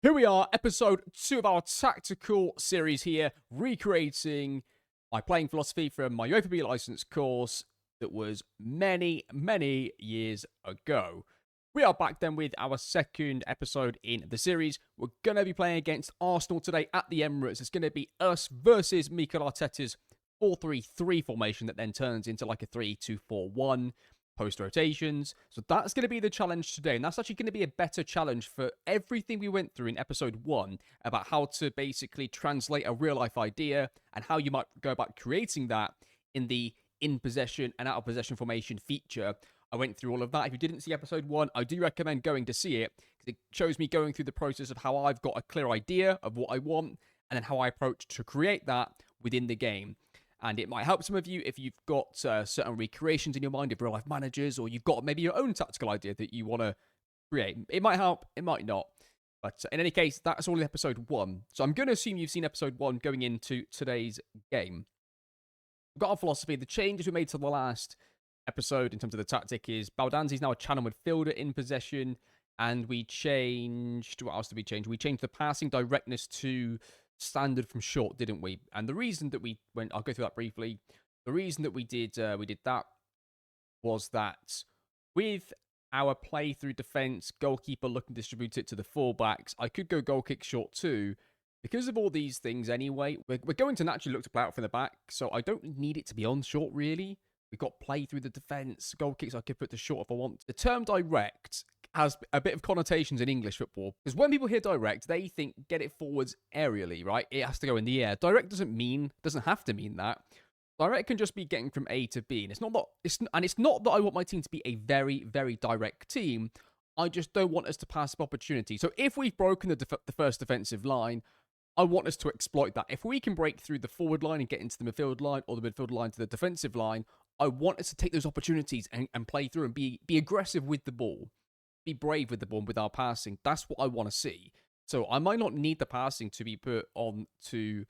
Here we are, episode 2 of our tactical series here, recreating my playing philosophy from my UEFA B license course that was many, many years ago. We are back then with our second episode in the series. We're going to be playing against Arsenal today at the Emirates. It's going to be us versus Mikel Arteta's 4-3-3 formation that then turns into like a 3-2-4-1 post rotations. So that's going to be the challenge today. And that's actually going to be a better challenge for everything we went through in episode 1 about how to basically translate a real life idea and how you might go about creating that in the in possession and out of possession formation feature. I went through all of that. If you didn't see episode 1, I do recommend going to see it because it shows me going through the process of how I've got a clear idea of what I want and then how I approach to create that within the game. And it might help some of you if you've got certain recreations in your mind of real-life managers, or you've got maybe your own tactical idea that you want to create. It might help, it might not. But in any case, that's all in episode 1. So I'm going to assume you've seen episode 1 going into today's game. We've got our philosophy. The changes we made to the last episode in terms of the tactic is Baldanzi's now a channel midfielder in possession, and we changed... What else did we change? We changed the passing directness to standard from short, didn't we? And the reason that we went, I'll go through that briefly. The reason that we did that was that with our play through defense, goalkeeper looking to distribute it to the fullbacks, I could go goal kick short too. Because of all these things anyway, we're going to naturally look to play out from the back, so I don't need it to be on short really. We've got play through the defense, goal kicks I could put to short if I want. The term direct has a bit of connotations in English football. Because when people hear direct, they think get it forwards aerially, right? It has to go in the air. Direct doesn't have to mean that. Direct can just be getting from A to B. And it's not that I want my team to be a very, very direct team. I just don't want us to pass up opportunity. So if we've broken the first defensive line, I want us to exploit that. If we can break through the forward line and get into the midfield line, or the midfield line to the defensive line, I want us to take those opportunities and play through and be aggressive with the ball. Be brave with the ball with our passing. That's what I want to see. So I might not need the passing to be put on to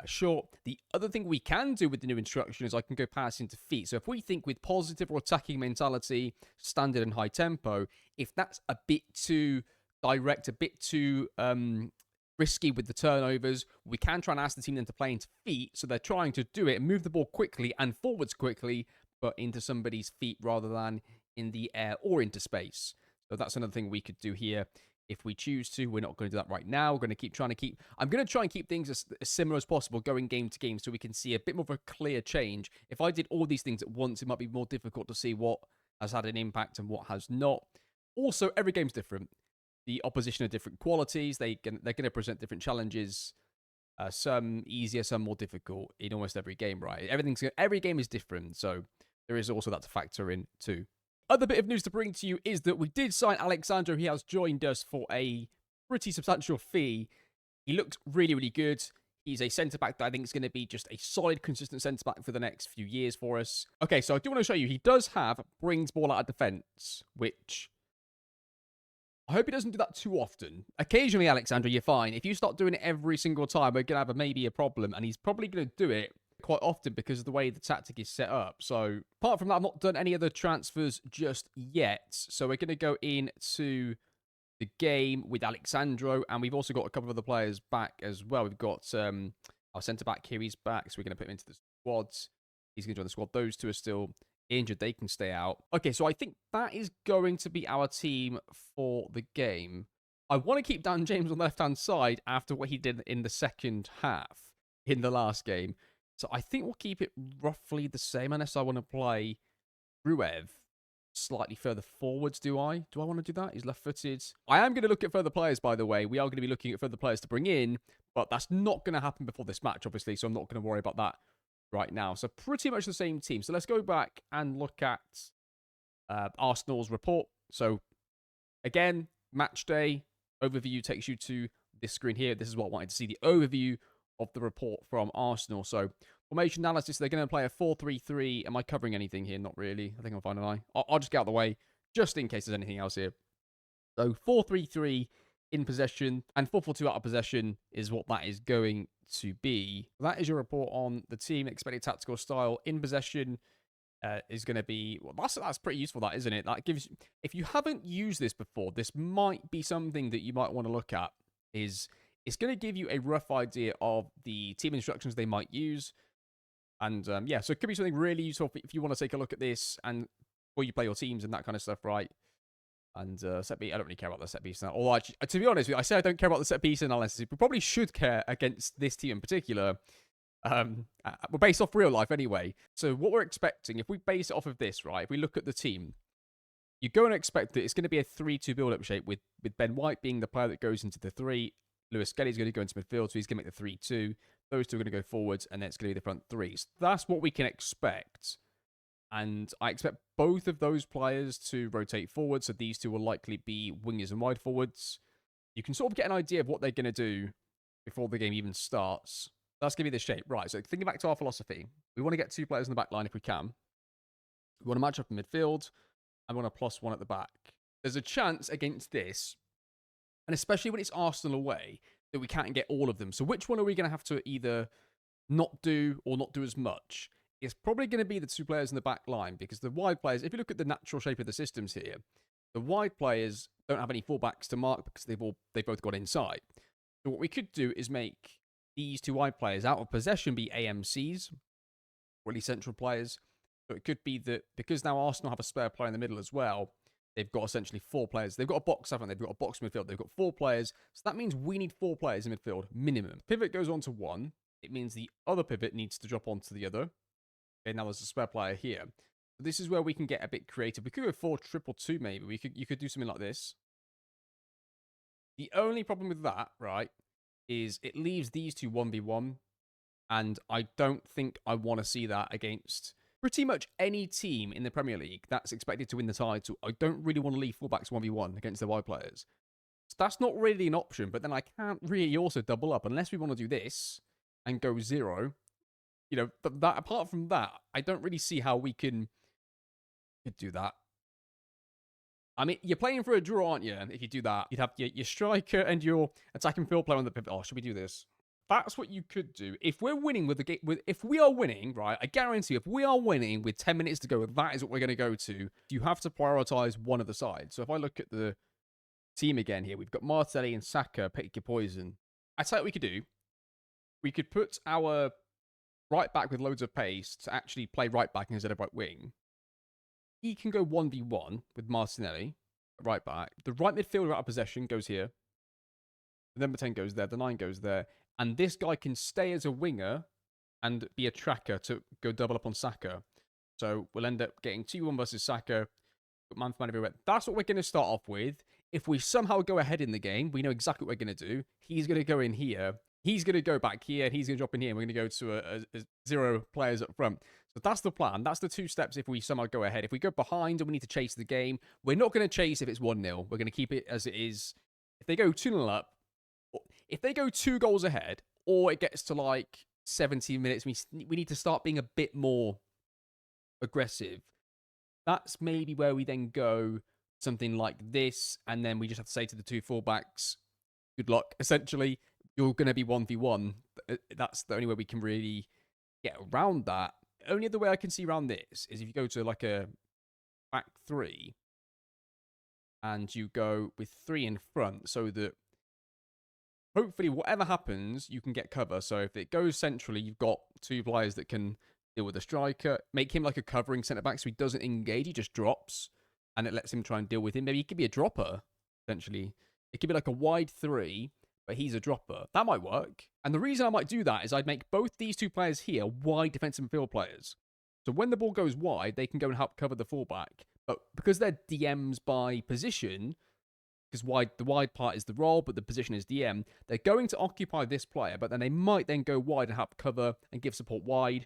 short. The other thing we can do with the new instruction is I can go passing to feet. So if we think with positive or attacking mentality, standard and high tempo, if that's a bit too direct, a bit too risky with the turnovers, we can try and ask the team then to play into feet, so they're trying to do it and move the ball quickly and forwards quickly, but into somebody's feet rather than in the air or into space. So that's another thing we could do here if we choose to. We're not going to do that right now. We're going to I'm going to try and keep things as similar as possible going game to game so we can see a bit more of a clear change. If I did all these things at once, it might be more difficult to see what has had an impact and what has not. Also, every game's different. The opposition are different qualities. They're going to present different challenges. Some easier, some more difficult in almost every game, right? Every game is different, so there is also that to factor in too. Other bit of news to bring to you is that we did sign Alexandro. He has joined us for a pretty substantial fee. He looks really, really good. He's a centre-back that I think is going to be just a solid, consistent centre-back for the next few years for us. Okay, so I do want to show you. He does have brings ball out of defence, which I hope he doesn't do that too often. Occasionally, Alexandra, you're fine. If you start doing it every single time, we're going to have maybe a problem. And he's probably going to do it quite often because of the way the tactic is set up. So apart from that, I've not done any other transfers just yet. So we're going to go into the game with Alexandro. And we've also got a couple of other players back as well. We've got our centre-back here. He's back. So we're going to put him into the squads. He's going to join the squad. Those two are still injured. They can stay out. Okay, so I think that is going to be our team for the game. I want to keep Dan James on the left-hand side after what he did in the second half in the last game. So I think we'll keep it roughly the same unless I want to play Ruev slightly further forwards, do I? Do I want to do that? He's left-footed. I am going to look at further players, by the way. We are going to be looking at further players to bring in, but that's not going to happen before this match, obviously, so I'm not going to worry about that right now. So pretty much the same team. So let's go back and look at Arsenal's report. So again, match day overview takes you to this screen here. This is what I wanted to see, the overview of the report from Arsenal. So formation analysis, they're going to play a 4-3-3. Am I covering anything here? Not really. I think I'm fine, am I? I'll just get out of the way just in case there's anything else here. So 4-3-3 in possession and 4-4-2 out of possession is what that is going to be. That is your report on the team, expected tactical style in possession. is going to be, well, that's pretty useful, that, isn't it? That gives, if you haven't used this before, this might be something that you might want to look at. It's going to give you a rough idea of the team instructions they might use. And yeah, so it could be something really useful if you want to take a look at this and before you play your teams and that kind of stuff, right? And set piece, I don't really care about the set piece now. Although, to be honest with you, I say I don't care about the set piece analysis. We probably should care against this team in particular. We're based off real life anyway. So what we're expecting, if we base it off of this, right? If we look at the team, you're going to expect that it's going to be a 3-2 build-up shape with Ben White being the player that goes into the 3. Lewis Skelly's going to go into midfield, so he's going to make the 3-2. Those two are going to go forwards, and then it's going to be the front 3. So that's what we can expect. And I expect both of those players to rotate forward, so these two will likely be wingers and wide forwards. You can sort of get an idea of what they're going to do before the game even starts. That's going to be the shape. Right, so thinking back to our philosophy, we want to get 2 players in the back line if we can. We want to match up in midfield, and we want a +1 at the back. There's a chance against this, and especially when it's Arsenal away, that we can't get all of them. So which one are we going to have to either not do or not do as much? It's probably going to be the 2 players in the back line, because the wide players, if you look at the natural shape of the systems here, the wide players don't have any fullbacks to mark because they both got inside. So what we could do is make these 2 wide players out of possession be AMCs, really central players. So it could be that because now Arsenal have a spare player in the middle as well, they've got essentially 4 players. They've got a box, haven't they? They've got a box midfield. They've got 4 players. So that means we need 4 players in midfield, minimum. Pivot goes on to 1. It means the other pivot needs to drop onto the other. Okay, now there's a spare player here. So this is where we can get a bit creative. We could go 4-2-2 maybe. You could do something like this. The only problem with that, right, is it leaves these 2 1v1. And I don't think I want to see that against pretty much any team in the Premier League that's expected to win the title. I don't really want to leave fullbacks 1v1 against the wide players. So that's not really an option, but then I can't really also double up unless we want to do this and go 0. You know, but that apart from that, I don't really see how we could do that. I mean, you're playing for a draw, aren't you? If you do that, you'd have your striker and your attacking field player on the pivot. Oh, should we do this? That's what you could do. If we're winning with the game, if we are winning, right, I guarantee if we are winning with 10 minutes to go, that is what we're going to go to. You have to prioritize one of the sides. So if I look at the team again here, we've got Martinelli and Saka, pick your poison. I tell you what we could do. We could put our right back with loads of pace to actually play right back instead of right wing. He can go 1v1 with Martinelli, right back. The right midfielder out of possession goes here. The number 10 goes there. The 9 goes there. And this guy can stay as a winger and be a tracker to go double up on Saka. So we'll end up getting 2-1 versus Saka. Man for man everywhere. That's what we're going to start off with. If we somehow go ahead in the game, we know exactly what we're going to do. He's going to go in here. He's going to go back here. And he's going to drop in here. And we're going to go to a 0 players up front. So that's the plan. That's the 2 steps if we somehow go ahead. If we go behind and we need to chase the game, we're not going to chase if it's 1-0. We're going to keep it as it is. If they go 2-0 up, if they go 2 goals ahead, or it gets to like 17 minutes, we need to start being a bit more aggressive. That's maybe where we then go something like this, and then we just have to say to the 2 fullbacks, good luck. Essentially, you're going to be 1v1. That's the only way we can really get around that. The only other way I can see around this is if you go to like a back 3, and you go with 3 in front, so that hopefully, whatever happens, you can get cover. So if it goes centrally, you've got 2 players that can deal with the striker. Make him like a covering centre-back so he doesn't engage. He just drops, and it lets him try and deal with him. Maybe he could be a dropper, essentially. It could be like a wide 3, but he's a dropper. That might work. And the reason I might do that is I'd make both these 2 players here wide defensive midfield players. So when the ball goes wide, they can go and help cover the fullback. But because they're DMs by position, because the wide part is the role, but the position is DM, they're going to occupy this player, but then they might then go wide and help cover and give support wide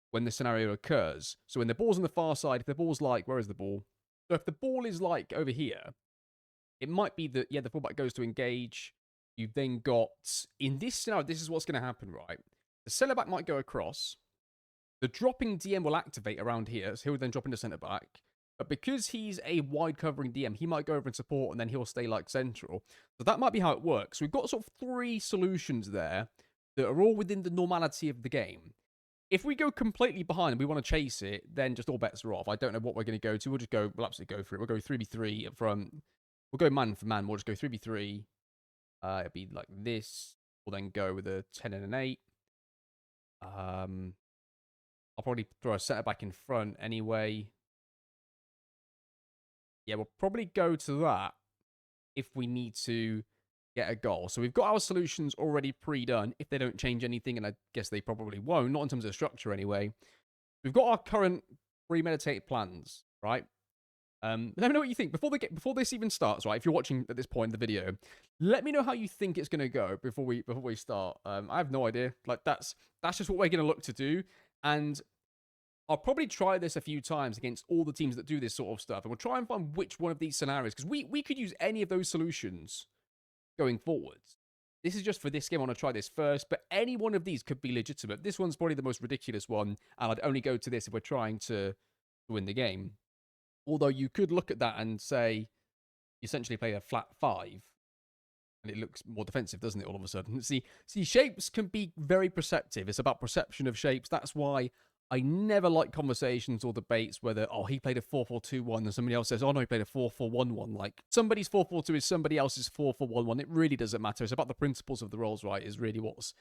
when the scenario occurs. So when the ball's on the far side, if the ball's like, where is the ball? So if the ball is like over here, it might be that, yeah, the fullback goes to engage. You've then got, in this scenario, this is what's going to happen, right? The centre-back might go across. The dropping DM will activate around here, so he'll then drop into centre-back. But because he's a wide covering DM, he might go over and support, and then he'll stay like central. So that might be how it works. So we've got sort of 3 solutions there that are all within the normality of the game. If we go completely behind and we want to chase it, then just all bets are off. I don't know what we're going to go to. We'll just go, we'll absolutely go for it. We'll go 3v3 from, we'll go man for man. We'll just go 3v3. It'll be like this. We'll then go with a 10 and an 8. I'll probably throw a centre back in front anyway. Yeah, we'll probably go to that if we need to get a goal. So we've got our solutions already pre-done if they don't change anything, and I guess they probably won't, not in terms of structure anyway. We've got our current premeditated plans, right? Let me know what you think before this even starts, right? If you're watching at this point in the video, let me know how you think it's gonna go before we start. I have no idea. Like that's just what we're gonna look to do, and I'll probably try this a few times against all the teams that do this sort of stuff, and we'll try and find which one of these scenarios, because we could use any of those solutions going forwards. This is just for this game. I want to try this first, but any one of these could be legitimate. This one's probably the most ridiculous one, and I'd only go to this if we're trying to win the game. Although you could look at that and say, you essentially play a flat 5, and it looks more defensive, doesn't it, all of a sudden? See, shapes can be very perceptive. It's about perception of shapes. That's why I never like conversations or debates whether, oh, he played a 4-4-2-1 and somebody else says, oh, no, he played a 4-4-1-1. Like, somebody's 4-4-2 is somebody else's 4-4-1-1. It really doesn't matter. It's about the principles of the roles, right, is really what's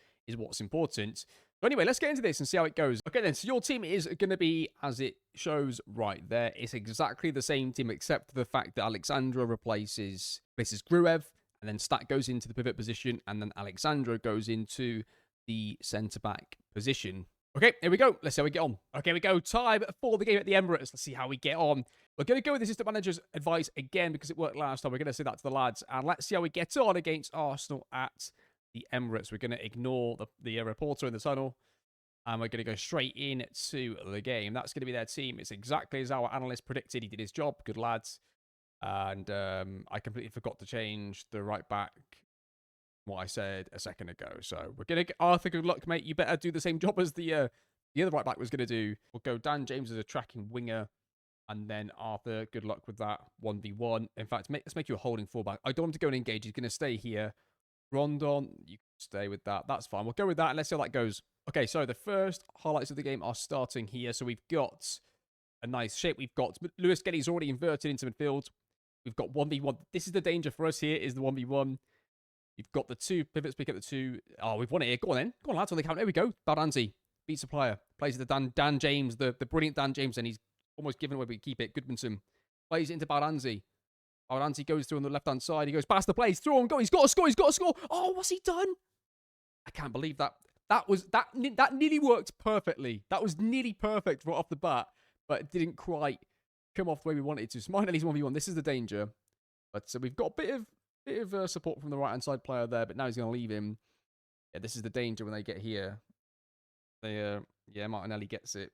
important. But anyway, let's get into this and see how it goes. Okay, then, so your team is going to be, as it shows right there, it's exactly the same team except for the fact that Alexandra replaces Gruev, and then Stat goes into the pivot position, and then Alexandra goes into the centre-back position. Okay, here we go. Let's see how we get on. Okay, we go. Time for the game at the Emirates. Let's see how we get on. We're going to go with the assistant manager's advice again because it worked last time. We're going to say that to the lads. And let's see how we get on against Arsenal at the Emirates. We're going to ignore the reporter in the tunnel. And we're going to go straight in to the game. That's going to be their team. It's exactly as our analyst predicted. He did his job. Good lads. And I completely forgot to change the right back, what I said a second ago. So we're going to get Arthur, good luck, mate. You better do the same job as the other right back was going to do. We'll go Dan James as a tracking winger. And then Arthur, good luck with that 1v1. In fact, let's make you a holding fullback. I don't want him to go and engage. He's going to stay here. Rondon, you can stay with that. That's fine. We'll go with that and let's see how that goes. Okay, so the first highlights of the game are starting here. So we've got a nice shape. We've got Lewis Getty's already inverted into midfield. We've got 1v1. This is the danger for us here, is the 1v1. You've got the two pivots, pick up the two. Oh, we've won it here. Go on then. Go on, lads, on the count. There we go. Baldanzi beats the player. Plays it to Dan James, the brilliant Dan James, and he's almost given away, but we keep it. Goodmanson plays it into Baldanzi. Baldanzi goes through on the left-hand side. He goes past the play. He's through and go. He's got to score. He's got to score. Oh, what's he done? I can't believe that. That nearly worked perfectly. That was nearly perfect right off the bat, but it didn't quite come off the way we wanted it to. So Martinelli's 1v1. This is the danger. But so we've got a bit of support from the right-hand side player there, but now he's going to leave him. Yeah, this is the danger when they get here. Yeah, Martinelli gets it.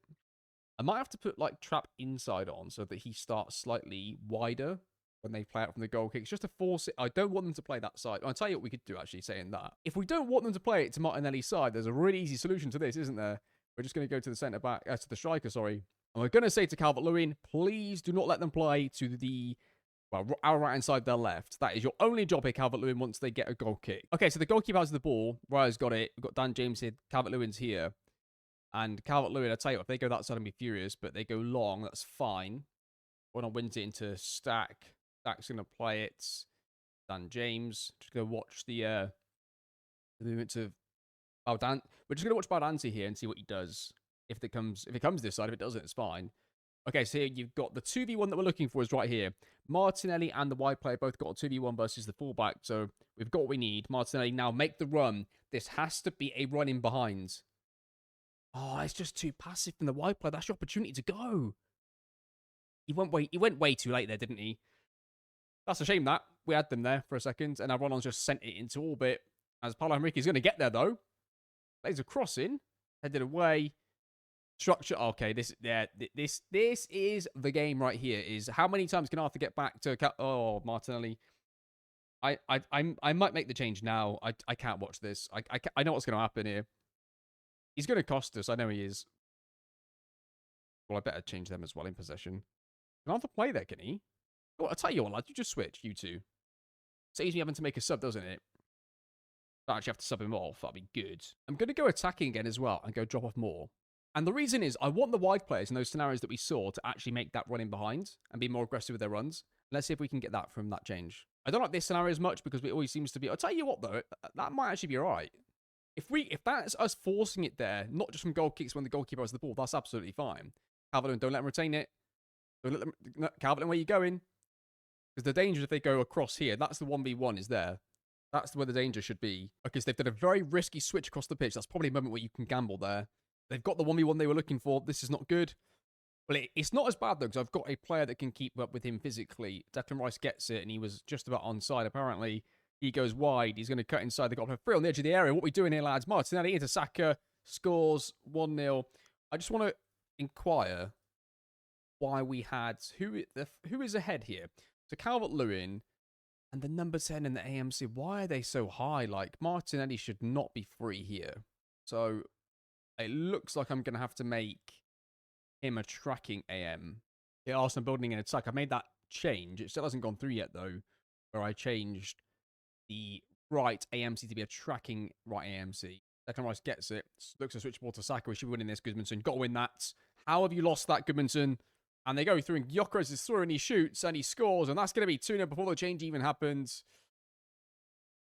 I might have to put, like, trap inside on so that he starts slightly wider when they play out from the goal kicks, just to force it. I don't want them to play that side. I'll tell you what we could do, actually, saying that. If we don't want them to play it to Martinelli's side, there's a really easy solution to this, isn't there? We're just going to go to the centre-back, to the striker, sorry. And we're going to say to Calvert-Lewin, please do not let them play to the... well, our right-hand side, their left. That is your only job here, Calvert-Lewin, once they get a goal kick. Okay, so the goalkeeper has the ball. Raya's got it. We've got Dan James here. Calvert-Lewin's here. And Calvert-Lewin, I tell you what, if they go that side, I'll be furious. But they go long, that's fine. When I wins it into Stack. Stack's going to play it. Dan James. Just going to watch the movement to... oh, Dan. We're just going to watch Baldanzi here and see what he does. If it comes this side, if it doesn't, it's fine. Okay, so here you've got the 2v1 that we're looking for is right here. Martinelli and the wide player both got a 2v1 versus the fullback, so we've got what we need. Martinelli, now make the run. This has to be a run in behind. Oh, it's just too passive from the wide player. That's your opportunity to go. He went way too late there, didn't he? That's a shame that. We had them there for a second, and now Ronald's just sent it into orbit. As Paulo Henrique's going to get there, though. Plays a crossing. Headed away. Structure. Okay, this is the game right here. Is how many times can Arthur get back to? Oh, Martinelli. I might make the change now. I can't watch this. I know what's going to happen here. He's going to cost us. I know he is. Well, I better change them as well in possession. Can Arthur play there? Can he? Oh, I'll tell you what, lad. You just switch. You two. Saves me having to make a sub, doesn't it? I actually have to sub him off. That'd be good. I'm going to go attacking again as well and go drop off more. And the reason is I want the wide players in those scenarios that we saw to actually make that run in behind and be more aggressive with their runs. Let's see if we can get that from that change. I don't like this scenario as much because it always seems to be... I'll tell you what, though. That might actually be all right. If that's us forcing it there, not just from goal kicks when the goalkeeper has the ball, that's absolutely fine. Calvert-Lewin, don't let them retain it. Don't let them... No, Calvert-Lewin, where are you going? Because the danger if they go across here, that's the 1v1 is there. That's where the danger should be. Because they've done a very risky switch across the pitch. That's probably a moment where you can gamble there. They've got the 1v1 they were looking for. This is not good. Well, it's not as bad, though, because I've got a player that can keep up with him physically. Declan Rice gets it, and he was just about onside, apparently. He goes wide. He's going to cut inside. They've got to free on the edge of the area. What are we doing here, lads? Martinelli into Saka. Scores 1-0. I just want to inquire why we had... Who is ahead here? So Calvert-Lewin and the number 10 in the AMC. Why are they so high? Like, Martinelli should not be free here. So... it looks like I'm going to have to make him a tracking AM. Yeah, Arsenal building an attack. I made that change. It still hasn't gone through yet, though, where I changed the right AMC to be a tracking right AMC. Declan Rice gets it. Looks a switchboard to Saka. We should be winning this, Gudmundsson. Got to win that. How have you lost that, Gudmundsson? And they go through, and Gyökeres is through, and he shoots, and he scores, and that's going to be 2-0 before the change even happens.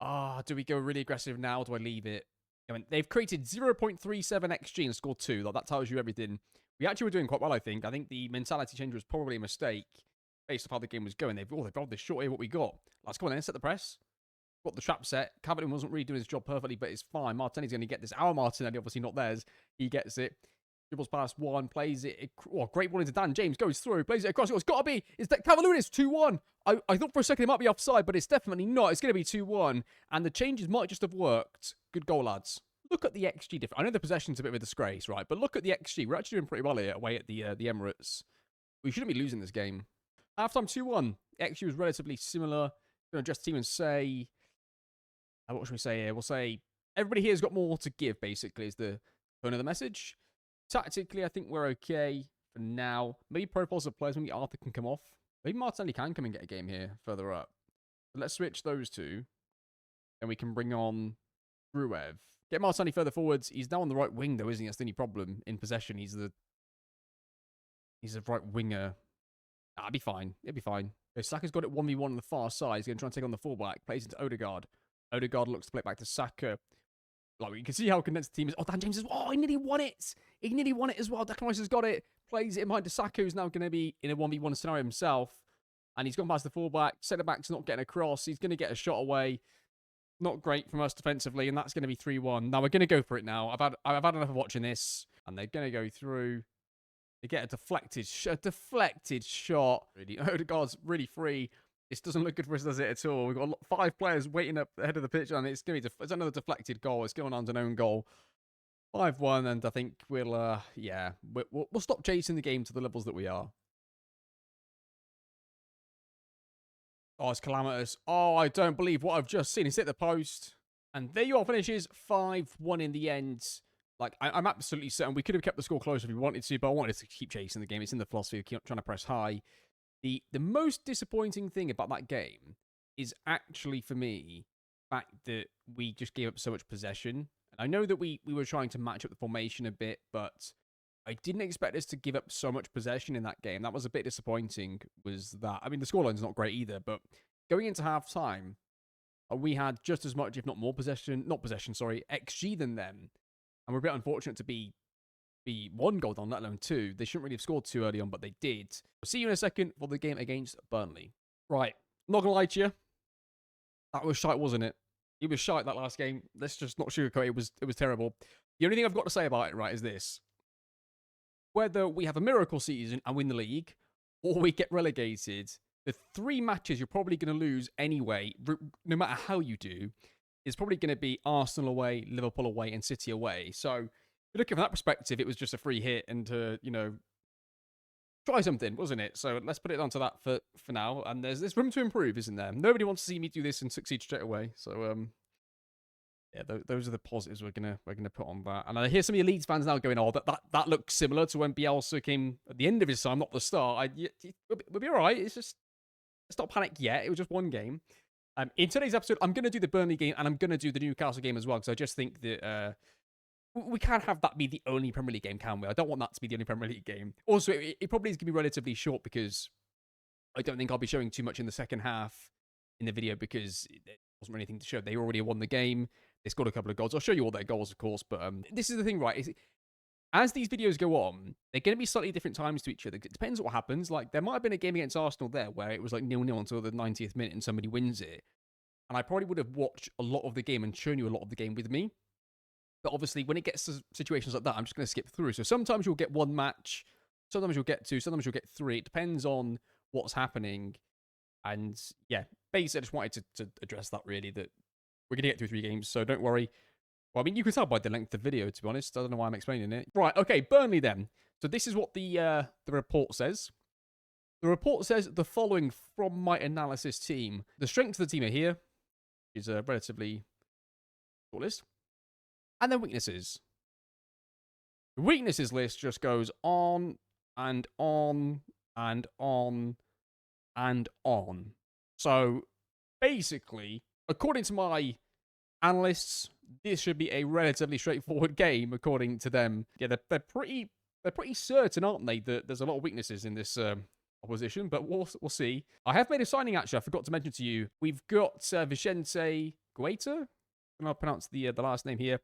Do we go really aggressive now, or do I leave it? I mean, they've created 0.37 XG and scored 2. Like, that tells you everything. We actually were doing quite well, I think. I think the mentality change was probably a mistake based off how the game was going. They've rolled this short here, what we got. Let's go on then, set the press. Got the trap set. Calvert-Lewin wasn't really doing his job perfectly, but it's fine. Martinelli's going to get this. Our Martinelli, obviously not theirs. He gets it. Dribbles past one, plays it. Great ball into Dan James, goes through, plays it across. It's got to be. It's that Calvert-Lewin is 2-1. I thought for a second it might be offside, but it's definitely not. It's going to be 2-1. And the changes might just have worked. Good goal, lads. Look at the XG difference. I know the possession's a bit of a disgrace, right? But look at the XG. We're actually doing pretty well here away at the Emirates. We shouldn't be losing this game. Halftime 2-1. XG was relatively similar. Going to address the team and say... what should we say here? We'll say everybody here has got more to give, basically, is the tone of the message. Tactically, I think we're okay for now. Maybe profiles of players. Maybe Arthur can come off. Maybe Martinelli can come and get a game here further up. So let's switch those two. And we can bring on Gruev. Get Martinelli further forwards. He's now on the right wing, though, isn't he? That's the only problem. In possession, he's a right winger. It'll be fine. It'll be fine. Okay, Saka's got it 1v1 on the far side. He's going to try and take on the fullback. Plays into Odegaard. Odegaard looks to play it back to Saka. Like, you can see how condensed the team is. Oh, Dan James he nearly won it. He nearly won it as well. Declan Rice has got it. Plays it in behind to Saka, who's now going to be in a 1v1 scenario himself. And he's gone past the fullback. Centre-back's not getting across. He's going to get a shot away. Not great from us defensively, and that's going to be 3-1. Now, we're going to go for it now. I've had enough of watching this. And they're going to go through. They get a deflected shot. Really, Odegaard's really free. This doesn't look good for us, does it, at all? We've got 5 players waiting up ahead of the pitch, and it's another deflected goal. It's going on to an own goal. 5-1, and I think we'll stop chasing the game to the levels that we are. Oh, it's calamitous. Oh, I don't believe what I've just seen. It's hit the post. And there you are, finishes 5-1 in the end. Like, I'm absolutely certain we could have kept the score close if we wanted to, but I wanted to keep chasing the game. It's in the philosophy of trying to press high. The most disappointing thing about that game is actually, for me, the fact that we just gave up so much possession. And I know that we were trying to match up the formation a bit, but I didn't expect us to give up so much possession in that game. That was a bit disappointing, was that. I mean, the scoreline's not great either, but going into half-time, we had just as much, if not more XG than them. And we're a bit unfortunate to be 1 goal down, let alone 2. They shouldn't really have scored too early on, but they did. We'll see you in a second for the game against Burnley. Right, not going to lie to you. That was shite, wasn't it? It was shite, that last game. Let's just not sugarcoat it. It was terrible. The only thing I've got to say about it, right, is this. Whether we have a miracle season and win the league, or we get relegated, the 3 matches you're probably going to lose anyway, no matter how you do, is probably going to be Arsenal away, Liverpool away, and City away. So, looking from that perspective, it was just a free hit and to, try something, wasn't it? So let's put it onto that for now. And there's room to improve, isn't there? Nobody wants to see me do this and succeed straight away. So yeah, those are the positives we're gonna put on that. And I hear some of your Leeds fans now going, "Oh, that looks similar to when Bielsa came at the end of his time, not the start." We'll be all right. It's just let's not panic yet. It was just 1 game. In today's episode, I'm gonna do the Burnley game and I'm gonna do the Newcastle game as well because I just think that we can't have that be the only Premier League game, can we? I don't want that to be the only Premier League game. Also, it probably is going to be relatively short because I don't think I'll be showing too much in the second half in the video because there wasn't really anything to show. They already won the game. They scored a couple of goals. I'll show you all their goals, of course, but this is the thing, right? As these videos go on, they're going to be slightly different times to each other. It depends what happens. Like, there might have been a game against Arsenal there where it was like 0-0 until the 90th minute and somebody wins it. And I probably would have watched a lot of the game and shown you a lot of the game with me. But obviously, when it gets to situations like that, I'm just going to skip through. So sometimes you'll get one match, sometimes you'll get two, sometimes you'll get three. It depends on what's happening. And yeah, basically, I just wanted to address that really, that we're going to get through 3 games. So don't worry. Well, I mean, you can tell by the length of the video, to be honest. I don't know why I'm explaining it. Right, okay, Burnley then. So this is what the report says. The report says the following from my analysis team. The strengths of the team are here. Is a relatively short list. And then weaknesses. The weaknesses list just goes on and on and on and on. So basically, according to my analysts, this should be a relatively straightforward game, according to them. Yeah, they're pretty certain, aren't they, that there's a lot of weaknesses in this opposition, but we'll see. I have made a signing, actually. I forgot to mention to you. We've got Vicente Guaita. I'll pronounce the last name here.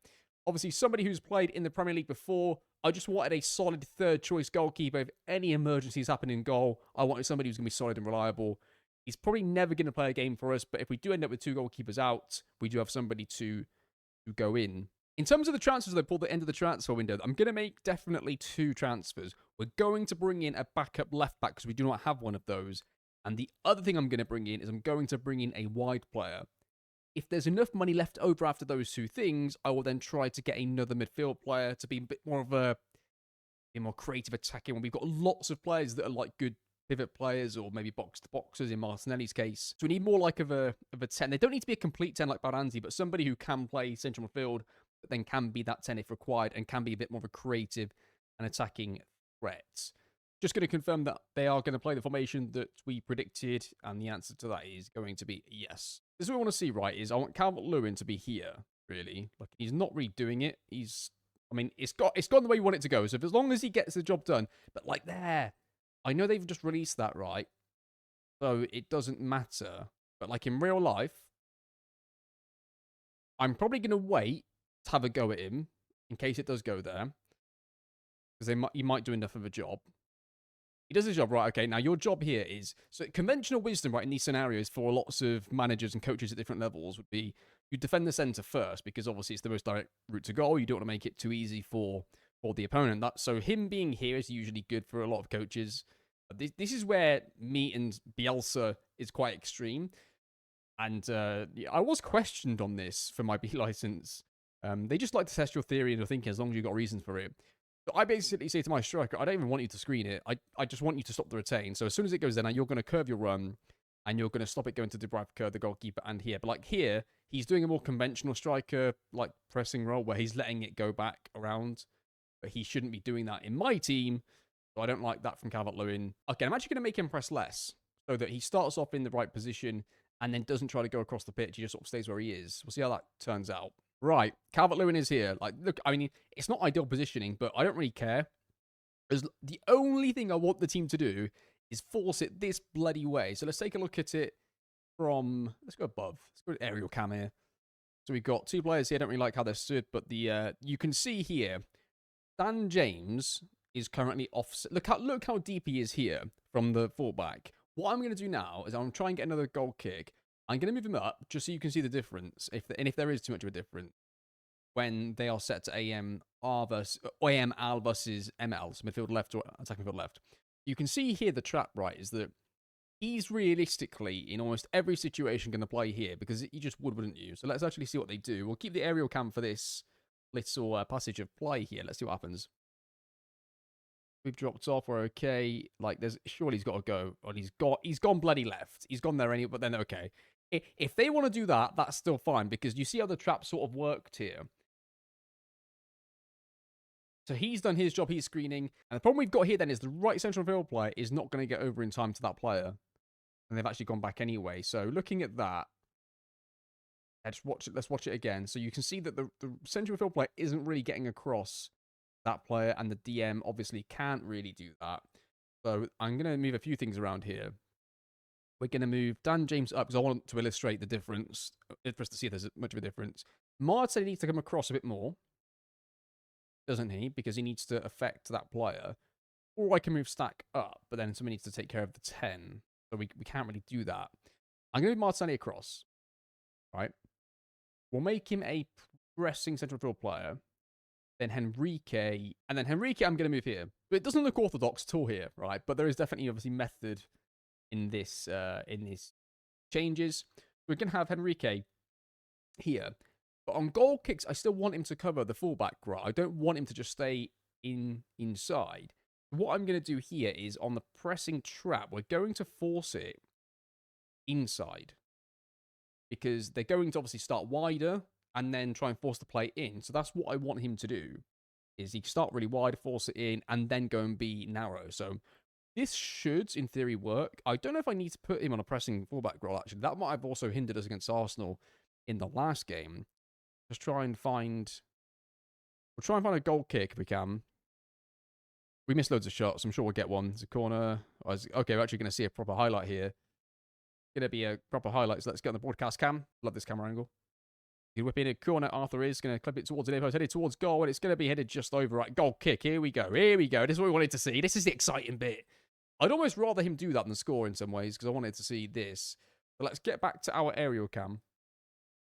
Obviously, somebody who's played in the Premier League before. I just wanted a solid third-choice goalkeeper. If any emergencies happen in goal, I wanted somebody who's going to be solid and reliable. He's probably never going to play a game for us, but if we do end up with 2 goalkeepers out, we do have somebody to go in. In terms of the transfers, though, for the end of the transfer window, I'm going to make definitely 2 transfers. We're going to bring in a backup left-back because we do not have one of those. And the other thing I'm going to bring in is I'm going to bring in a wide player. If there's enough money left over after those 2 things, I will then try to get another midfield player to be a bit more of a more creative attacking one. We've got lots of players that are like good pivot players or maybe box-to-boxers in Martinelli's case. So we need more like of a 10. They don't need to be a complete 10 like Baranzi, but somebody who can play central midfield, but then can be that 10 if required and can be a bit more of a creative and attacking threat. Just going to confirm that they are going to play the formation that we predicted, and the answer to that is going to be yes. This is what I want to see, right, is I want Calvert-Lewin to be here, really. Like, he's not really doing it. I mean, it's gone the way you want it to go, so if, as long as he gets the job done, but like there, I know they've just released that, right? So it doesn't matter. But like in real life, I'm probably going to wait to have a go at him in case it does go there. Because he might do enough of a job. He does his job, right? Okay, now your job here is... So conventional wisdom, right, in these scenarios for lots of managers and coaches at different levels would be you defend the centre first because obviously it's the most direct route to goal. You don't want to make it too easy for the opponent. So him being here is usually good for a lot of coaches. This is where me and Bielsa is quite extreme. And I was questioned on this for my B license. They just like to test your theory and your thinking as long as you've got reasons for it. So I basically say to my striker, I don't even want you to screen it. I just want you to stop the retain. So as soon as it goes there, now you're going to curve your run and you're going to stop it going to Dubravka, the goalkeeper, and here. But like here, he's doing a more conventional striker, like pressing role where he's letting it go back around. But he shouldn't be doing that in my team. So I don't like that from Calvert-Lewin. Okay, I'm actually going to make him press less so that he starts off in the right position and then doesn't try to go across the pitch. He just sort of stays where he is. We'll see how that turns out. Right, Calvert-Lewin is here. Like, look, I mean, it's not ideal positioning, but I don't really care. Because the only thing I want the team to do is force it this bloody way. So let's take a look at it from... Let's go above. Let's go to aerial cam here. So we've got 2 players here. I don't really like how they're stood, but you can see here, Dan James is currently offset. Look how deep he is here from the fullback. What I'm going to do now is I'm going to try and get another goal kick. I'm going to move him up just so you can see the difference, if there is too much of a difference, when they are set to AML versus ML, so midfield left or attacking midfield left. You can see here the trap, right, is that he's realistically, in almost every situation, going to play here, because you just wouldn't you? So let's actually see what they do. We'll keep the aerial cam for this little passage of play here. Let's see what happens. We've dropped off. We're okay. Like, surely he's got to go. And he's gone bloody left. He's gone there anyway, but then okay. If they want to do that, that's still fine, because you see how the trap sort of worked here. So he's done his job, he's screening. And the problem we've got here then is the right central field player is not going to get over in time to that player. And they've actually gone back anyway. So looking at that, Let's watch it again. So you can see that the central midfield player isn't really getting across that player, and the DM obviously can't really do that. So I'm going to move a few things around here. We're going to move Dan James up because I want to illustrate the difference, for us to see if there's much of a difference. Martin needs to come across a bit more, doesn't he? Because he needs to affect that player. Or I can move Stack up, but then somebody needs to take care of the 10. So we can't really do that. I'm going to move Martinelli across, right? We'll make him a pressing central field player. Then Henrique, and then Henrique I'm going to move here. But it doesn't look orthodox at all here, right? But there is definitely obviously method in this changes. We're going to have Henrique here. But on goal kicks, I still want him to cover the fullback, right? I don't want him to just stay inside. What I'm going to do here is on the pressing trap, we're going to force it inside. Because they're going to obviously start wider and then try and force the play in. So that's what I want him to do, is he start really wide, force it in, and then go and be narrow. So this should, in theory, work. I don't know if I need to put him on a pressing fullback role, actually. That might have also hindered us against Arsenal in the last game. Just try and find... We'll try and find a goal kick if we can. We missed loads of shots. I'm sure we'll get one. It's a corner. Okay, we're actually going to see a proper highlight here. Going to be a proper highlight. So let's get on the broadcast cam. Love this camera angle. You whip in a corner. Arthur is going to clip it towards the near post, headed towards goal, and it's going to be headed just over. Right, goal kick. Here we go. Here we go. This is what we wanted to see. This is the exciting bit. I'd almost rather him do that than score in some ways because I wanted to see this. But let's get back to our aerial cam.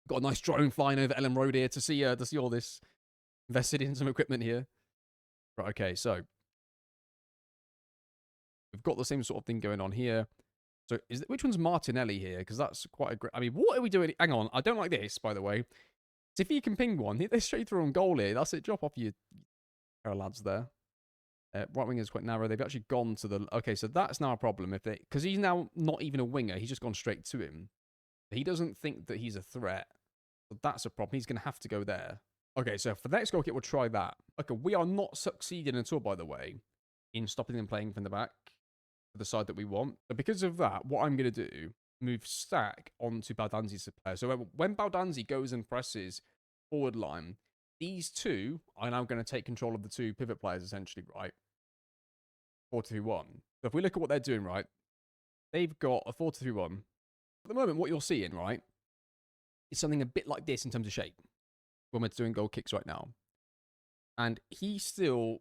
Got a nice drone flying over Ellen Road here to see all this. Invested in some equipment here. Right. Okay. So we've got the same sort of thing going on here. So which one's Martinelli here? Because that's quite a great... I mean, what are we doing? Hang on. I don't like this, by the way. So if you can ping one, hit this straight through on goal here. That's it. Drop off your pair of lads there. Right wing is quite narrow. They've actually gone to the... Okay, so that's now a problem. Because he's now not even a winger. He's just gone straight to him. He doesn't think that he's a threat. So that's a problem. He's going to have to go there. Okay, so for the next goal kick, we'll try that. Okay, we are not succeeding at all, by the way, in stopping them playing from the back. The side that we want. So because of that, what I'm going to do, move Stack onto Baldanzi's player. So when Baldanzi goes and presses forward line, these two are now going to take control of the two pivot players, essentially, right? 4-2-1. So if we look at what they're doing, right, they've got a 4-2-1. At the moment, what you're seeing, right, is something a bit like this in terms of shape when we're doing goal kicks right now. And he still,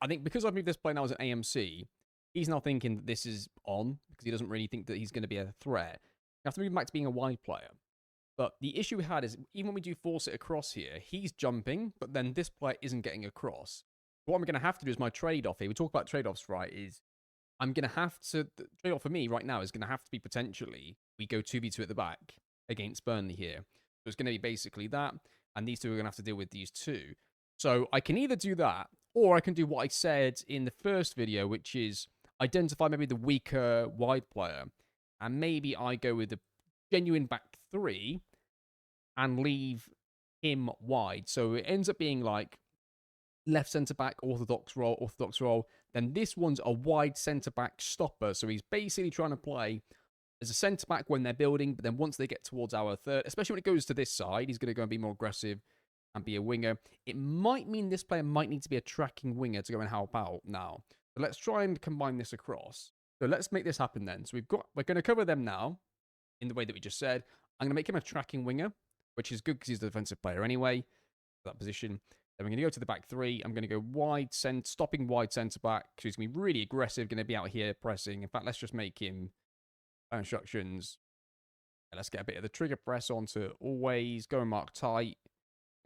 I think because I've moved this play now as an AMC, he's now thinking that this is on because he doesn't really think that he's going to be a threat. You have to move him back to being a wide player. But the issue we had is even when we do force it across here, he's jumping, but then this player isn't getting across. What I'm going to have to do is my trade-off here. We talk about trade-offs, right, is I'm going to have to... The trade-off for me right now is going to have to be potentially we go 2v2 at the back against Burnley here. So it's going to be basically that, and these two are going to have to deal with these two. So I can either do that, or I can do what I said in the first video, which is identify maybe the weaker wide player, and maybe I go with the genuine back three and leave him wide. So it ends up being like left centre-back, orthodox role. Then this one's a wide centre-back stopper. So he's basically trying to play as a centre-back when they're building, but then once they get towards our third, especially when it goes to this side, he's going to go and be more aggressive and be a winger. It might mean this player might need to be a tracking winger to go and help out now. So let's try and combine this across. So let's make this happen then. So we're going to cover them now in the way that we just said. I'm going to make him a tracking winger, which is good because he's a defensive player anyway, that position. Then we're going to go to the back three. I'm going to go wide stopping wide centre back. So he's going to be really aggressive, going to be out here pressing. In fact, let's just make him instructions. And let's get a bit of the trigger press onto always. Go and mark tight.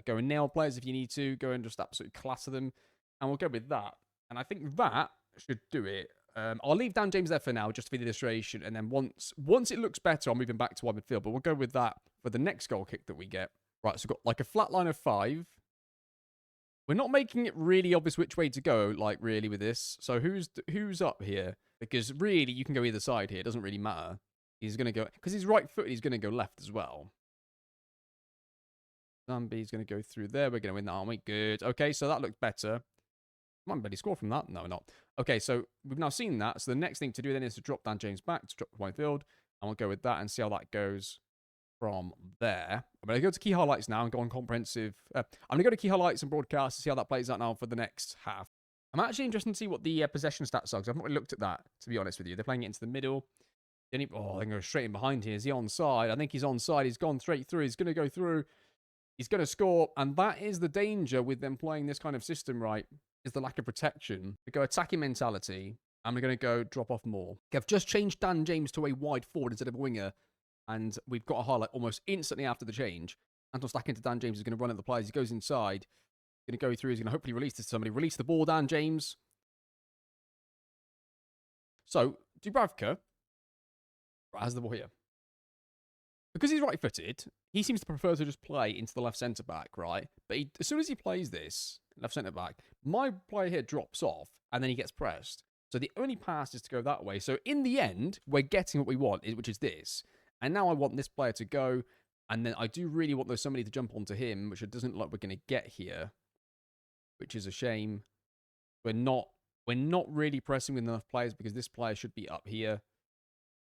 Go and nail players if you need to. Go and just absolutely clatter them. And we'll go with that. And I think that should do it. I'll leave Dan James there for now, just for the illustration. And then once it looks better, I'll move him back to wide midfield. But we'll go with that for the next goal kick that we get. Right, so we've got like a flat line of 5. We're not making it really obvious which way to go, like, really, with this. So who's up here? Because, really, you can go either side here. It doesn't really matter. He's going to go... Because he's right-footed, he's going to go left as well. Zambi's going to go through there. We're going to win that, aren't we? Good. Okay, so that looks better. Might barely score from that. No, not. Okay, so we've now seen that. So the next thing to do then is to drop Dan James back, to drop the wide field. And we'll go with that and see how that goes. from there. I'm going to go to key highlights now and go on comprehensive. I'm going to go to key highlights and broadcast to see how that plays out now for the next half. I'm actually interested to see what the possession stats are, because I've not really looked at that, to be honest with you. They're playing it into the middle. Then they're going straight in behind here. Is he onside? I think he's onside. He's gone straight through. He's going to go through. He's going to score. And that is the danger with them playing this kind of system, right? Is the lack of protection. They go attacking mentality. And we're going to go drop off more. Okay, I've just changed Dan James to a wide forward instead of a winger. And we've got a highlight almost instantly after the change. Anton Stack into Dan James is going to run at the players. He goes inside. He's going to go through. He's going to hopefully release this to somebody. Release the ball, Dan James. So, Dubravka has the ball here. Because he's right-footed, he seems to prefer to just play into the left centre-back, right? But as soon as he plays this, left centre-back, my player here drops off, and then he gets pressed. So the only pass is to go that way. So in the end, we're getting what we want, which is this. And now I want this player to go, and then I do really want somebody to jump onto him, which it doesn't look like we're going to get here, which is a shame. We're not really pressing with enough players because this player should be up here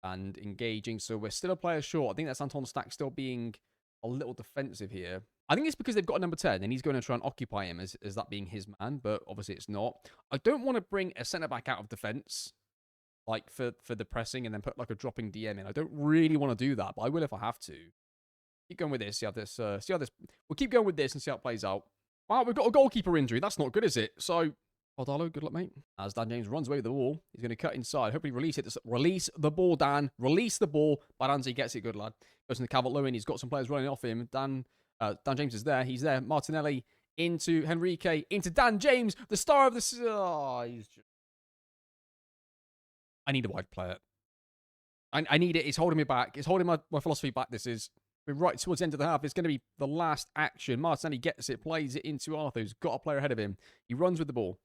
and engaging. So we're still a player short. I think that's Anton Stack still being a little defensive here. I think it's because they've got a number 10 and he's going to try and occupy him as that being his man, but obviously it's not. I don't want to bring a centre-back out of defence, like for the pressing and then put like a dropping DM in. I don't really want to do that, but I will if I have to. Keep going with this, see how this, we'll keep going with this and see how it plays out. Wow, we've got a goalkeeper injury. That's not good, is it? So, Aldalo, good luck, mate. As Dan James runs away with the ball, he's going to cut inside. Hopefully release it. Release the ball, Dan. Release the ball. Baranzi gets it, good lad. Goes into Calvert-Lewin. He's got some players running off him. Dan James is there. He's there. Martinelli into Henrique. Into Dan James, the star of the... Oh, I need a wide player. I need it. It's holding me back. It's holding my philosophy back, this is. We're right towards the end of the half. It's going to be the last action. Martinelli gets it, plays it into Arthur, who's got a player ahead of him. He runs with the ball.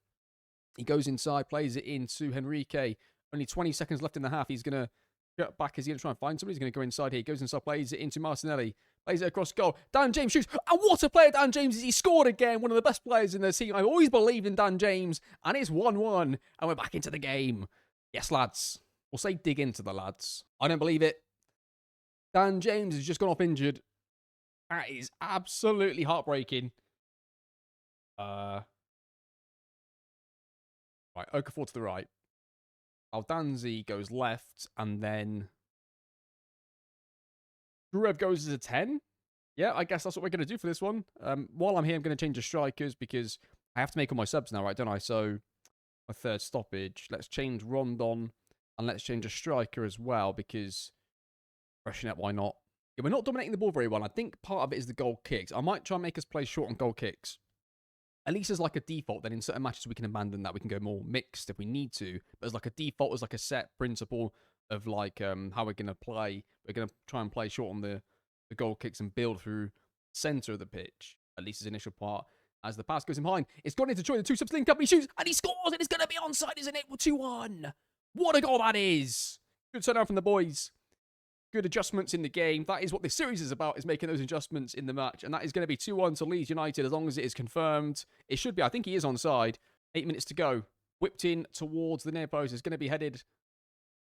He goes inside, plays it into Henrique. Only 20 seconds left in the half. He's going to get back. Is he going to try and find somebody? He's going to go inside here. He goes inside, plays it into Martinelli. Plays it across goal. Dan James shoots. And what a player Dan James is. He scored again. One of the best players in the team. I've always believed in Dan James. And it's 1-1. And we're back into the game. Yes, lads. We'll say dig into the lads. I don't believe it. Dan James has just gone off injured. That is absolutely heartbreaking. Right, Okafor to the right. Aldanzi goes left, and then Gruev goes as a 10. Yeah, I guess that's what we're going to do for this one. While I'm here, I'm going to change the strikers because I have to make all my subs now, right, don't I? So, my third stoppage. Let's change Rondon, and let's change a striker as well because freshen up, why not? Yeah, we're not dominating the ball very well. I think part of it is the goal kicks. I might try and make us play short on goal kicks. At least as like a default, then in certain matches we can abandon that. We can go more mixed if we need to. But as like a default, as like a set principle of like how we're going to play. We're going to try and play short on the goal kicks and build through centre of the pitch. At least his initial part. As the pass goes in behind, it's gone into Troy. The two subs link up. He shoots and he scores. And it's going to be onside, isn't it? 2-1. What a goal that is. Good turnaround from the boys. Good adjustments in the game. That is what this series is about, is making those adjustments in the match. And that is going to be 2-1 to Leeds United as long as it is confirmed. It should be. I think he is onside. 8 minutes to go. Whipped in towards the near post. It's going to be headed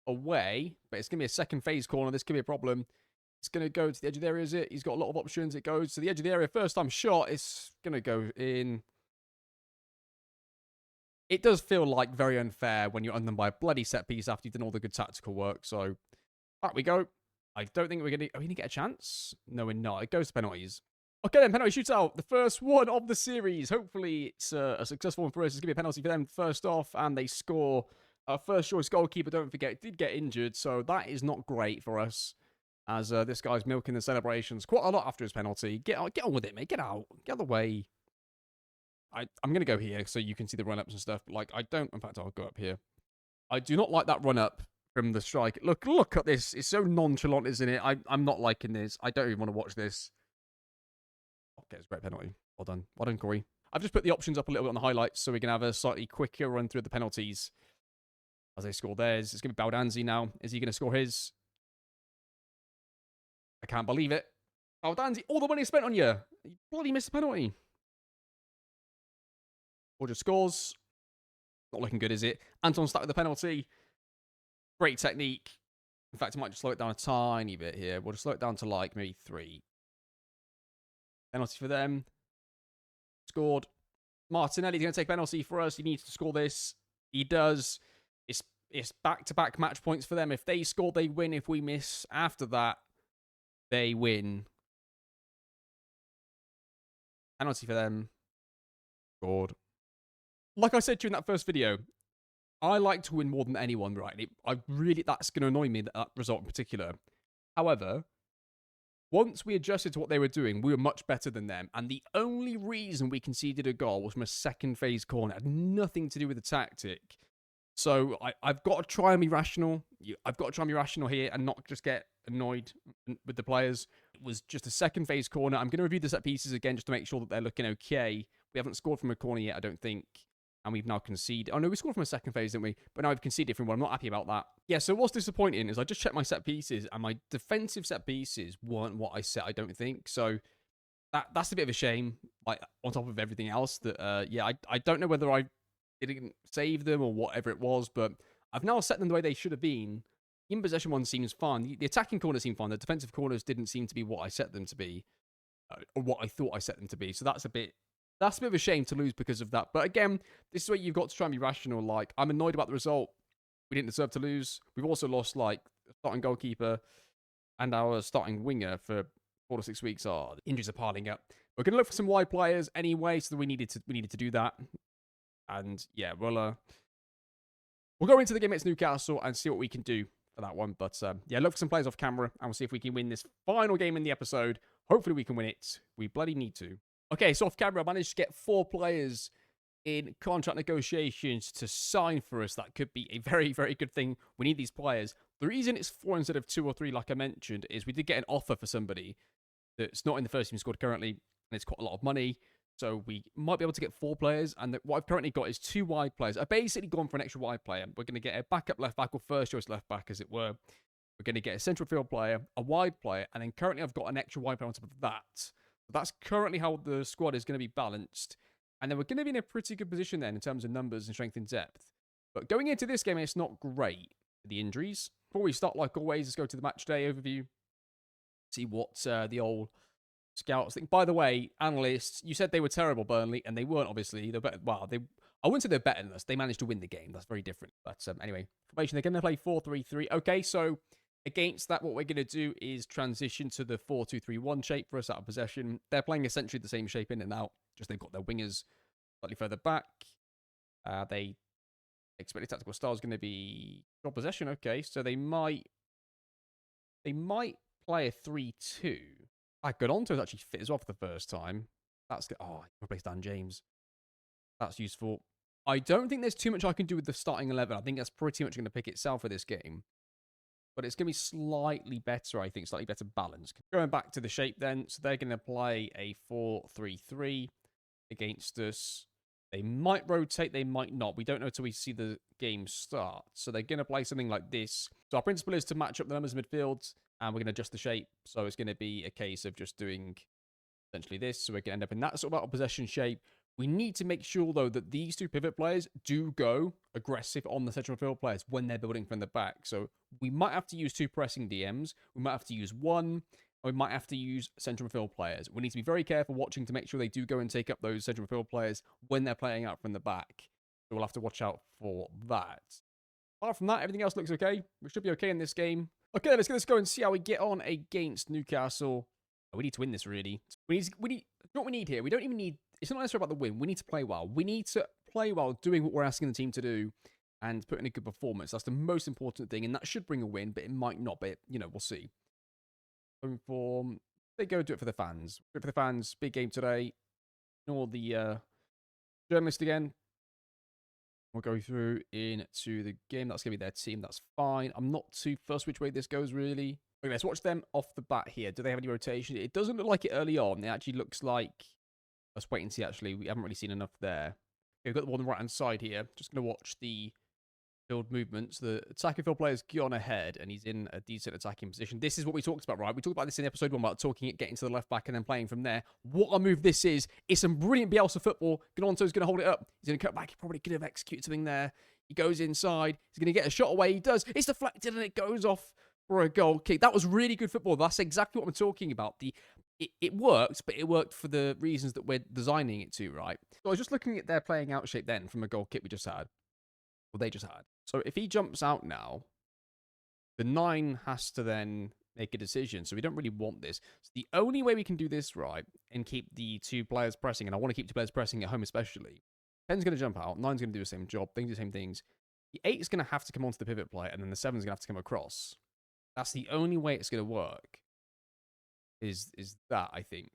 away, but it's going to be a second phase corner. This could be a problem. It's going to go to the edge of the area, is it? He's got a lot of options. It goes to the edge of the area. First time shot. It's going to go in. It does feel like very unfair when you're undone by a bloody set piece after you've done all the good tactical work. So, back we go. I don't think we're going to... Are we going to get a chance? No, we're not. It goes to penalties. Okay, then, penalty shootout. The first one of the series. Hopefully, it's a successful one for us. It's going to be a penalty for them first off, and they score. Our first choice goalkeeper, don't forget, did get injured, so that is not great for us, as this guy's milking the celebrations quite a lot after his penalty. Get on with it, mate. Get out. Get out of the way. I'm going to go here so you can see the run-ups and stuff. But, like, I don't... In fact, I'll go up here. I do not like that run-up from the strike. Look at this. It's so nonchalant, isn't it? I'm not liking this. I don't even want to watch this. Okay, it's a great penalty. Well done. Well done, Corey. I've just put the options up a little bit on the highlights so we can have a slightly quicker run through the penalties as they score theirs. It's going to be Baldanzi now. Is he going to score his? I can't believe it. Baldanzi, all the money spent on you. You bloody missed the penalty. Roger scores. Not looking good, is it? Anton Stack with the penalty. Great technique. In fact, I might just slow it down a tiny bit here. We'll just slow it down to like maybe 3. Penalty for them. Scored. Martinelli's going to take penalty for us. He needs to score this. He does. It's back-to-back match points for them. If they score, they win. If we miss after that, they win. Penalty for them. Scored. Like I said during that first video, I like to win more than anyone, right? That's going to annoy me, that result in particular. However, once we adjusted to what they were doing, we were much better than them. And the only reason we conceded a goal was from a second phase corner. It had nothing to do with the tactic. So I've got to try and be rational. I've got to try and be rational here and not just get annoyed with the players. It was just a second phase corner. I'm going to review the set pieces again just to make sure that they're looking okay. We haven't scored from a corner yet, I don't think. And we've now conceded. Oh, no, we scored from a second phase, didn't we? But now we've conceded from one. I'm not happy about that. Yeah, so what's disappointing is I just checked my set pieces, and my defensive set pieces weren't what I set, I don't think. So that's a bit of a shame, like, on top of everything else. That yeah, I don't know whether I didn't save them or whatever it was, but I've now set them the way they should have been. In possession one seems fine. The attacking corners seem fine. The defensive corners didn't seem to be what I set them to be, or what I thought I set them to be. So that's a bit of a shame to lose because of that. But again, this is where you've got to try and be rational. Like, I'm annoyed about the result. We didn't deserve to lose. We've also lost, like, starting goalkeeper and our starting winger for 4 to 6 weeks. The injuries are piling up. We're going to look for some wide players anyway, so that we needed to do that. And yeah, we'll go into the game against Newcastle and see what we can do for that one. But yeah, look for some players off camera, and we'll see if we can win this final game in the episode. Hopefully we can win it. We bloody need to. Okay, so off camera, I managed to get 4 players in contract negotiations to sign for us. That could be a very, very good thing. We need these players. The reason it's 4 instead of 2 or 3, like I mentioned, is we did get an offer for somebody that's not in the first team squad currently, and it's quite a lot of money. So we might be able to get 4 players, and what I've currently got is 2 wide players. I've basically gone for an extra wide player. We're going to get a backup left back, or first choice left back, as it were. We're going to get a central field player, a wide player, and then currently I've got an extra wide player on top of that. That's currently how the squad is going to be balanced. And then we're going to be in a pretty good position then in terms of numbers and strength and depth. But going into this game, it's not great. The injuries. Before we start, like always, let's go to the match day overview. See what the old scouts think. By the way, analysts, you said they were terrible, Burnley, and they weren't, obviously. They're better. Well, I wouldn't say they're better than us. They managed to win the game. That's very different. But anyway, formation, they're going to play 4-3-3. Okay, so against that, what we're going to do is transition to the 4-2-3-1 shape for us out of possession. They're playing essentially the same shape in and out, just they've got their wingers slightly further back. They expect the tactical style is going to be short possession. Okay, so they might play a 3-2. Godonto is actually fit as well for the first time. That's good. Oh, I replaced Dan James. That's useful. I don't think there's too much I can do with the starting 11. I think that's pretty much going to pick itself for this game. But it's going to be slightly better, I think. Slightly better balance. Going back to the shape then. So they're going to play a 4-3-3 against us. They might rotate. They might not. We don't know until we see the game start. So they're going to play something like this. So our principle is to match up the numbers in midfield. And we're going to adjust the shape. So it's going to be a case of just doing essentially this. So we're going to end up in that sort of out of possession shape. We need to make sure, though, that these 2 pivot players do go aggressive on the central midfield players when they're building from the back. So we might have to use 2 pressing DMs. We might have to use 1. Or we might have to use central midfield players. We need to be very careful watching to make sure they do go and take up those central midfield players when they're playing out from the back. So we'll have to watch out for that. Apart from that, everything else looks okay. We should be okay in this game. Okay, let's go and see how we get on against Newcastle. We need to win this, really. We need what we need here. We don't even need... It's not necessarily about the win. We need to play well. We need to play well doing what we're asking the team to do and put in a good performance. That's the most important thing, and that should bring a win, but it might not. But, you know, we'll see. Home form. They go do it for the fans. Do it for the fans. Big game today. Ignore the journalist again. We'll go through into the game. That's going to be their team. That's fine. I'm not too fussed which way this goes, really. Okay, let's watch them off the bat here. Do they have any rotation? It doesn't look like it early on. It actually looks like... Let's wait and see, actually. We haven't really seen enough there. Okay, we've got the one on the right-hand side here. Just going to watch the field movements. The attacking field player's gone ahead, and he's in a decent attacking position. This is what we talked about, right? We talked about this in episode 1 about getting to the left back and then playing from there. What a move this is. It's some brilliant Bielsa football. Gnonto's going to hold it up. He's going to cut back. He probably could have executed something there. He goes inside. He's going to get a shot away. He does. It's deflected, and it goes off for a goal kick. That was really good football. That's exactly what I'm talking about. It worked, but it worked for the reasons that we're designing it to, right? So I was just looking at their playing out shape then from a goal kick we just had. Well, they just had. So if he jumps out now, the 9 has to then make a decision. So we don't really want this. So the only way we can do this right and keep the 2 players pressing, and I want to keep 2 players pressing at home especially, 10's going to jump out, 9's going to do the same job, they do the same things. The 8 is going to have to come onto the pivot play, and then the 7's going to have to come across. That's the only way it's going to work. Is that, I think.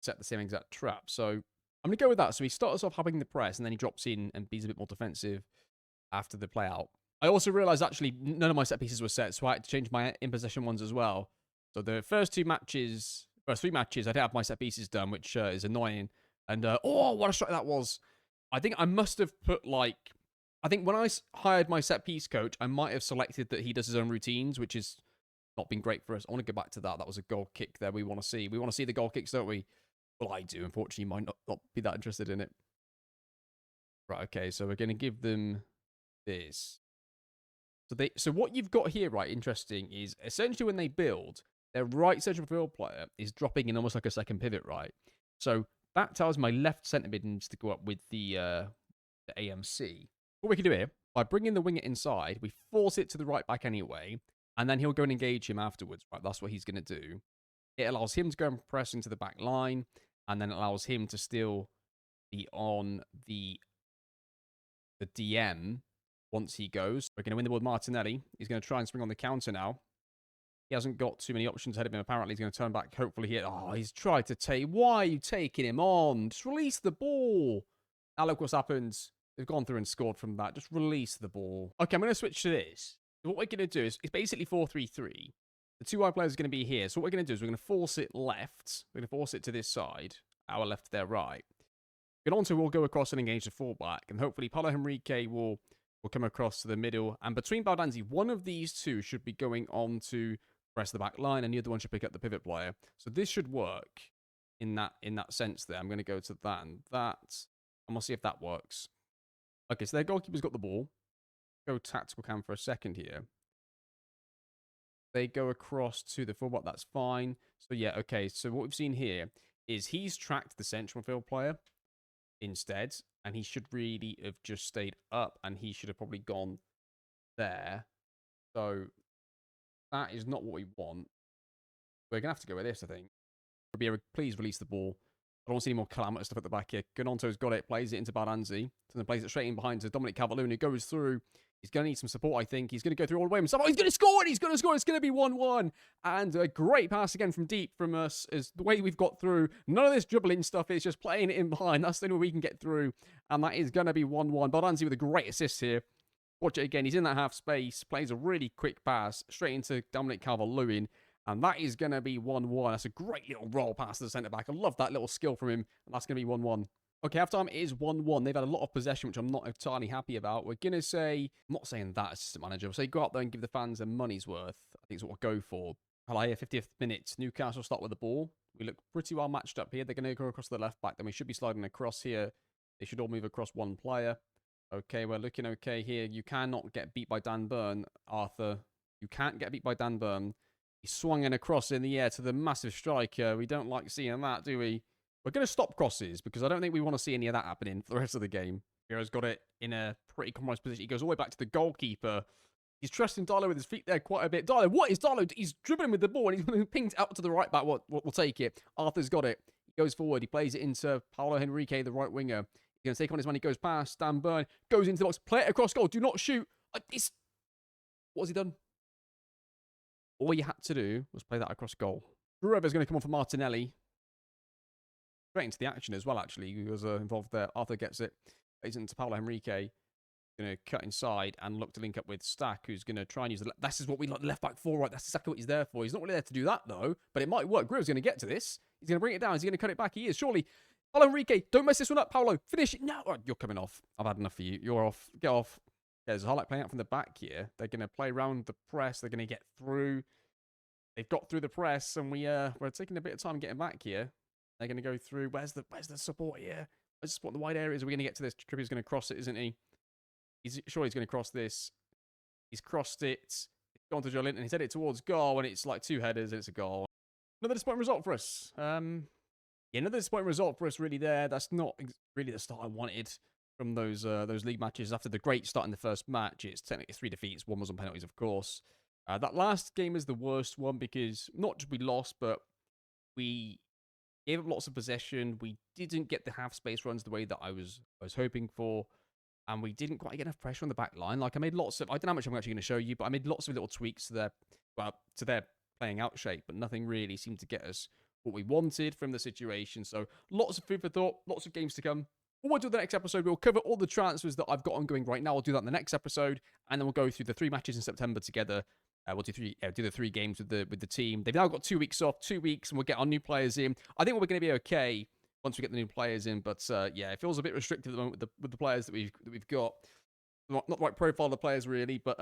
Set the same exact trap. So I'm going to go with that. So he starts off having the press, and then he drops in and be's a bit more defensive after the play out. I also realised, actually, none of my set pieces were set, so I had to change my in-possession ones as well. So the first 3 matches, I didn't have my set pieces done, which is annoying. And, oh, what a strike that was. I think I must have put, like... I think when I hired my set piece coach, I might have selected that he does his own routines, which is not been great for us. I want to go back to that. That was a goal kick there we want to see. We want to see the goal kicks, don't we? Well, I do. Unfortunately, might not be that interested in it. Right, okay, so we're going to give them this. So what you've got here, right, interesting, is essentially when they build, their right central field player is dropping in almost like a second pivot, right? So that tells my left centre mid needs to go up with the AMC. What we can do here, by bringing the winger inside, we force it to the right back anyway, and then he'll go and engage him afterwards, right? That's what he's going to do. It allows him to go and press into the back line, and then it allows him to still be on the DM once he goes. We're going to win the ball with Martinelli. He's going to try and spring on the counter now. He hasn't got too many options ahead of him. Apparently, he's going to turn back, hopefully here. Oh, he's tried to take... Why are you taking him on? Just release the ball. Now look what's happened. They've gone through and scored from that. Just release the ball. Okay, I'm going to switch to this. So what we're going to do is, it's basically 4-3-3. The 2 wide players are going to be here. So what we're going to do is we're going to force it left. We're going to force it to this side. Our left, their right. Gononto will go across and engage the fullback. And hopefully Paulo Henrique will come across to the middle. And between Baldanzi, one of these 2 should be going on to press the back line, and the other one should pick up the pivot player. So this should work in that sense there. I'm going to go to that and that. And we'll see if that works. Okay, so their goalkeeper's got the ball. Go tactical cam for a second here. They go across to the fullback. That's fine. So yeah, okay. So what we've seen here is he's tracked the central field player instead, and he should really have just stayed up, and he should have probably gone there. So that is not what we want. We're going to have to go with this, I think. Ribeiro, please release the ball. I don't see any more calamitous stuff at the back here. Gononto's got it, plays it into Baldanzi, then plays it straight in behind to Dominic Calvert-Lewin, who goes through. He's going to need some support, I think. He's going to go through all the way himself. Oh, he's going to score! He's going to score! It's going to be 1-1. And a great pass again from deep from us is the way we've got through. None of this dribbling stuff is just playing it in behind. That's the only way we can get through. And that is going to be 1-1. Baldanzi with a great assist here. Watch it again. He's in that half space. Plays a really quick pass straight into Dominic Calvert-Lewin. And that is going to be 1-1. That's a great little roll pass to the centre-back. I love that little skill from him. And that's going to be 1-1. Okay, half-time is 1-1. They've had a lot of possession, which I'm not entirely happy about. We're going to say... I'm not saying that, assistant manager. We'll say go out there and give the fans their money's worth. I think is what we'll go for. Highlight here, 50th minute. Newcastle start with the ball. We look pretty well matched up here. They're going to go across to the left-back. Then we should be sliding across here. They should all move across one player. Okay, we're looking okay here. You cannot get beat by Dan Burn, Arthur. You can't get beat by Dan Burn. He swung in across in the air to the massive striker. We don't like seeing that, do we? We're going to stop crosses because I don't think we want to see any of that happening for the rest of the game. Hero's got it in a pretty compromised position. He goes all the way back to the goalkeeper. He's trusting Darlow with his feet there quite a bit. Darlow, what is Darlow? He's dribbling with the ball and he's going to ping out to the right back. We'll take it. Arthur's got it. He goes forward. He plays it into Paulo Henrique, the right winger. He's going to take on his man. He goes past. Dan Burn goes into the box. Play it across goal. Do not shoot. What has he done? All you had to do was play that across goal. Rueva's going to come on for Martinelli. Straight into the action as well, actually. He was involved there. Arthur gets it. Plays it into Paulo Henrique. Going to cut inside and look to link up with Stack, who's going to try and use the... This is what we like the left back for, right? That's exactly what he's there for. He's not really there to do that, though. But it might work. Grueva's going to get to this. He's going to bring it down. Is he going to cut it back? He is. Surely. Paulo Henrique, don't mess this one up, Paulo. Finish it. No. Oh, you're coming off. I've had enough for you. You're off. Get off. Yeah, there's a highlight playing out from the back here. They're going to play around the press. They're going to get through. They've got through the press, and we're taking a bit of time getting back here. They're going to go through. Where's the support here? Where's the support in the wide areas? Are we going to get to this? Trippier's going to cross it, isn't he? He's going to cross this. He's crossed it. It's gone to Joe Linton. He's headed towards goal, and it's like 2 headers, and it's a goal. Another disappointing result for us. Another disappointing result for us, really, there. That's not really the start I wanted from those league matches. After the great start in the first match, it's technically 3 defeats. 1 was on penalties, of course. That last game is the worst one because not just we lost, but we gave up lots of possession. We didn't get the half-space runs the way that I was hoping for. And we didn't quite get enough pressure on the back line. Like, I made lots of... I don't know how much I'm actually going to show you, but I made lots of little tweaks to their playing out shape, but nothing really seemed to get us what we wanted from the situation. So, lots of food for thought, lots of games to come. What we'll do in the next episode, we'll cover all the transfers that I've got ongoing right now. I'll do that in the next episode, and then we'll go through the 3 matches in September together. We'll do the 3 games with the team. They've now got 2 weeks off, 2 weeks, and we'll get our new players in. I think we're going to be okay once we get the new players in, but yeah, it feels a bit restricted at the moment with the players that we've got. Not the right profile of the players really, but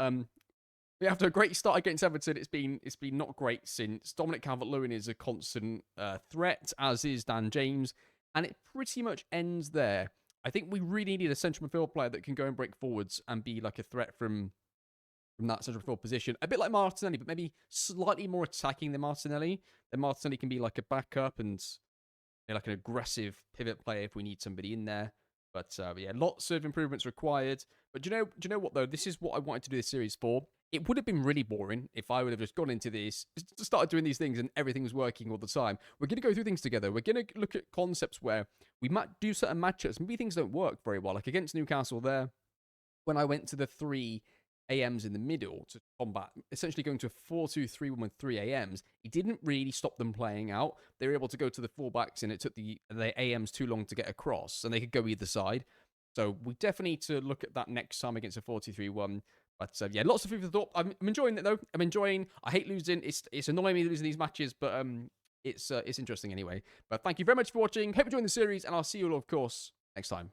after a great start against Everton, it's been not great since. Dominic Calvert-Lewin is a constant threat, as is Dan James, and it pretty much ends there. I think we really need a central midfield player that can go and break forwards and be like a threat from that central midfield position. A bit like Martinelli, but maybe slightly more attacking than Martinelli. Then Martinelli can be like a backup and like an aggressive pivot player if we need somebody in there. But yeah, lots of improvements required. But do you know what, though? This is what I wanted to do this series for. It would have been really boring if I would have just gone into this, just started doing these things and everything was working all the time. We're going to go through things together. We're going to look at concepts where we might do certain matchups. Maybe things don't work very well. Like against Newcastle there, when I went to the 3 AMs in the middle to combat, essentially going to a 4-2-3-1 with 3 AMs, it didn't really stop them playing out. They were able to go to the fullbacks, and it took the AMs too long to get across, and they could go either side. So we definitely need to look at that next time against a 4-2-3-1. But yeah, lots of food for thought. I'm enjoying it though. I hate losing. It's annoying me losing these matches, but it's interesting anyway. But thank you very much for watching. Hope you're enjoying the series, and I'll see you all, of course, next time.